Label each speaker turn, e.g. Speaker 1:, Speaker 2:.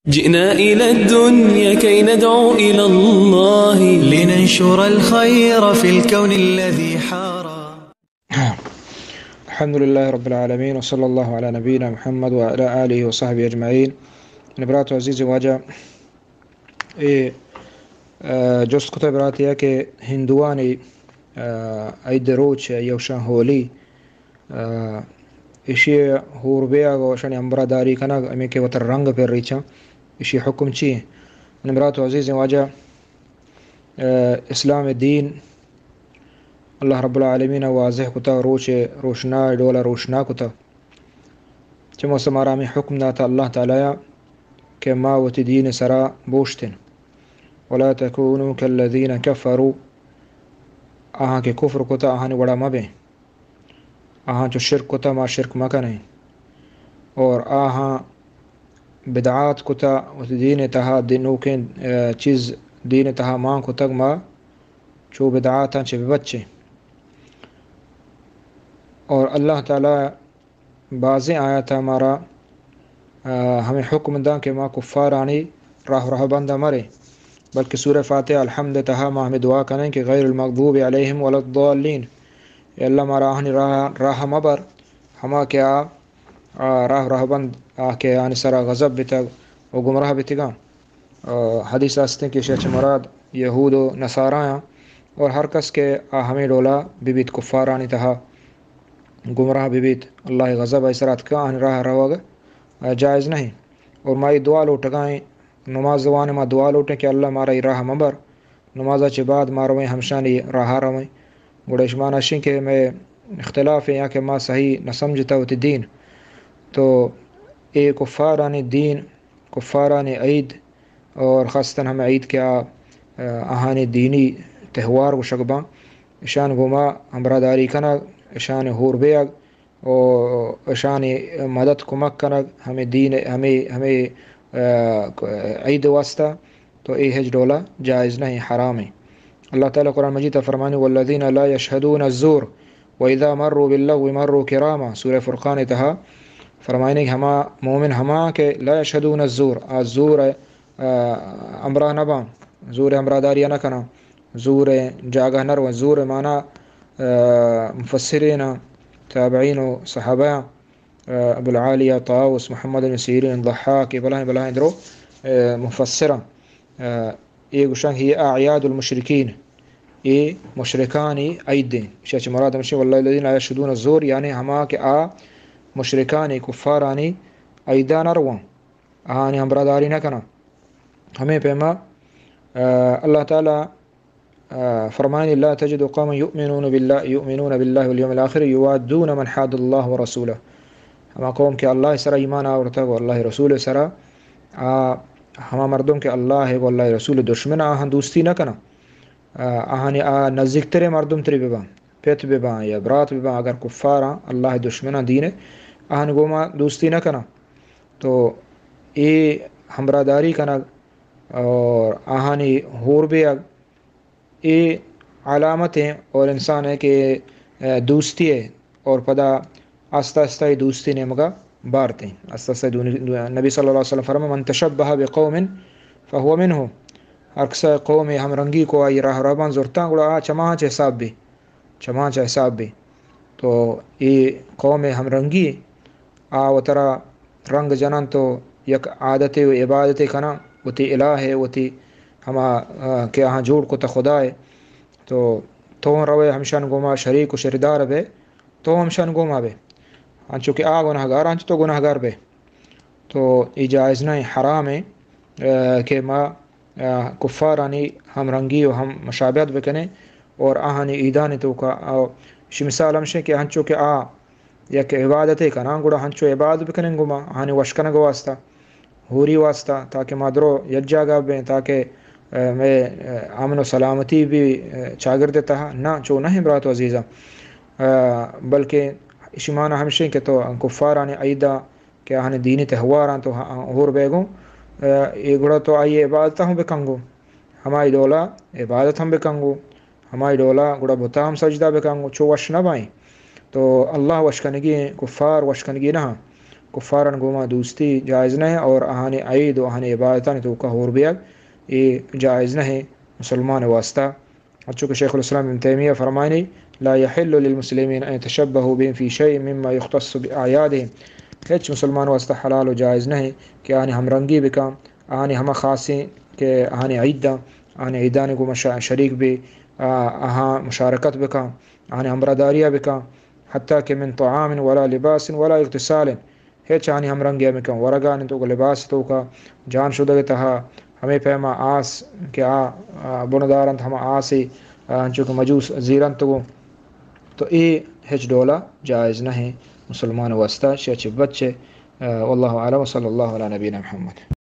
Speaker 1: جئنا إلى الدنيا كي ندعو إلى الله
Speaker 2: لننشر الخير في الكون الذي حارى.
Speaker 3: الحمد لله رب العالمين وصلى الله على نبينا محمد وعلى آله وصحبه أجمعين. برات عزیز واجہ جست کتب براتیا کہ ہندوانی عید روچ یوشان ہولی اشی ہور بیا گوشان امبراداری کنا امی کے وتر رنگ پر ریچا اشی حکم چی برات عزیز واجہ اسلام دین اللہ رب العالمین واضح کتا روچ روشنا ڈولا روشنا کتا چمو سمارامی حکم داتا اللہ تعالی کہ ما وتی دین سرا بوشتن ولا تكونوا كالذين كفروا آہاں کے کفر کتا آہاں نے وڑا مبیں آہاں جو شرک کتا ما شرک مکنیں اور آہاں بدعات کتا وتی دین تہا دنوکیں چیز دین تہا ماں کتا ما چو بدعاتاں چے بچے اور اللہ تعالی بازیں آیا تھا ہمارا ہمیں حکم دا کہ ما کفارانی راہ بندہ مرے بلکہ سورہ فاتحہ الحمد تہا ما ہمیں دعا کریں کہ غیر المغضوب علیہم ولا الضالین اے اللہ مارا آہنی راہ مبر ہما کیا راہ بند کے آنی سرا غضب بتگ و گمراہ بتگا حدیث آستے کہ شیچ مراد یہود و نصاراں اور ہر کس کے ہمیں ڈولا بیبیت کفارانی تہا گمراہ بیبیت اللہ غضب ایسرات کا آنی راہ رہوگا جائز نہیں اور مائی دعا لوٹگائیں نماز زوان ما دعا لوٹیں کہ اللہ مارا راہ مبر نمازہ چے بعد مارویں ہمشانی راہ رویں گوڑش مانشیں کہ میں اختلاف ہے یا کہ ما صحیح نہ سمجھتا ہوتی دین تو اے کفارانی دین کفارانی عید اور خاصتاً ہمیں عید کیا آہانی دینی تہوار و شگباں اشان گما امبراداری کنگ اشان ہور بیگ اور اشان مدد کمک کنگ ہمیں دین ہمیں عید واسطہ تو اے حج ڈولا جائز نہیں حرام ہے اللہ تعالیٰ قرآن مجید فرمانے والذین لا یشہدون الزور وَإِذَا مروا باللغو مروا کراما سورہ فرقان تہا فرمانے کہ ہما مومن ہما کہ لا یشہدون الزور زور امرہ نبان زور امراداری نہ کنا زور جاگہ نرو زور مانا مفسرین تابعین و صحابہ ابو العالیہ طاوس محمد بن سیرین ضحاک بلائیں درو مفسرہ یہ گوشنگ ہی اعیاد المشرکین یہ مشرکانی عیدیں شیچ مراد ہمشہ واللہ الذین لا یشہدون الزور یعنی ہما کہ مشرکانی کفارانی عیدہ نروان آہانی ہم براداری نہ کنا ہمیں پیما اللہ تعالی فرمائنی لا تجد قوم یؤمنون باللہ والیوم الاخر یوادون من حاد اللہ ورسولہ ہما قوم کے اللہ سرا ایمان آورتا گو اللہ رسول سرا ہما مردم کے اللہ ہے گو اللہ رسول دشمن آہن دوستی نہ کنا آہانی نزدیک ترے مردم ترے ببان پیت ببان یا برات ببان اگر کفارا اللہ دشمن دین آہن گوما دوستی نہ کنا تو اے ہم براداری کنا اور آہانی ہور بے اے علامت ہیں اور انسان ہے کہ دوستی ہے اور پدا آستہ آستہ دوستی نے مگا بارتے ہیں آستہ آستہ نبی صلی اللہ علیہ وسلم فرما من تشبہ بقوم فہو منہم اکثر قوم ہم رنگی کو آئی راہ رابان زورتاں گوڑا چمانچ حساب بھی تو یہ قوم ہم رنگی و ترا رنگ جنان تو یک عادت و عبادت کنا وتی الہ ہے وتی ہما کہ ہاں جوڑ کو تا خدا ہے تو روے ہمشان گوما شریک و شردار بے تو ہمشان گوما بے انچو کہ گناہ گار انچو تو گناہ گار بے تو یہ جائز نہیں حرام ہے کہ ما کفارانی ہم رنگی و ہم مشابہت بکنے اور آہانی عیدانی تو کا مثال ہمشے کہ ہنچو کہ یا کہ عبادت کا نا گوڑا ہنچو عبادت بکنے گما آہانی وشکنگ واسطہ ہوری واسطہ تاکہ مادرو یجا گا بیں تاکہ میں امن و سلامتی بھی چاگر دیتا ہے نہ چو نہیں برات عزیزہ بلکہ شمانہ ہمشے کہ تو کفارانی عیدہ کہ آہانی دینی تہواران تو ہور بیگوں یہ گوڑا تو آئیے عبادت ہم بکنگو ہمائی ڈولا عبادت ہم بکنگو ہمائی ڈولا گوڑا بتا ہم سجدہ بکنگو چو وش نہ بائیں تو اللہ وشکنگی کفار وشکنگی نہ کفارن گوما دوستی جائز نہیں، اور اہانی عید و اہانی عبادتان تو کا ہور بیگ یہ جائز نہیں مسلمان واسطہ. چونکہ شیخ الاسلام ابن تیمیہ فرمائنی لا يحل للمسلمین ان يتشبهوا بهم في شيء مما يختص بأعيادهم. ہیچ مسلمان واسطہ حلال و جائز نہیں کہ آنی ہم رنگی بکام، آنی ہم خاصی کہ آنی عیدہ آنی عیدان کو شریک بھی آہاں مشارکت بکام، آنی ہمرداریہ بکام، حتیٰ کہ من طعام ولا لباس ولا اغتسال. ہیچ آنی ہم رنگیا بکام ورگان تو لباس تو کا جان شدہ تہا ہمیں پیما آس کہ بندارن ہم آسی چونکہ مجوس زیرن تو ای ہیچ ڈولا جائز نہیں مسلمان واسطہ شیچ بچے. واللہ اعلم، صلی اللہ علیہ نبینا محمد.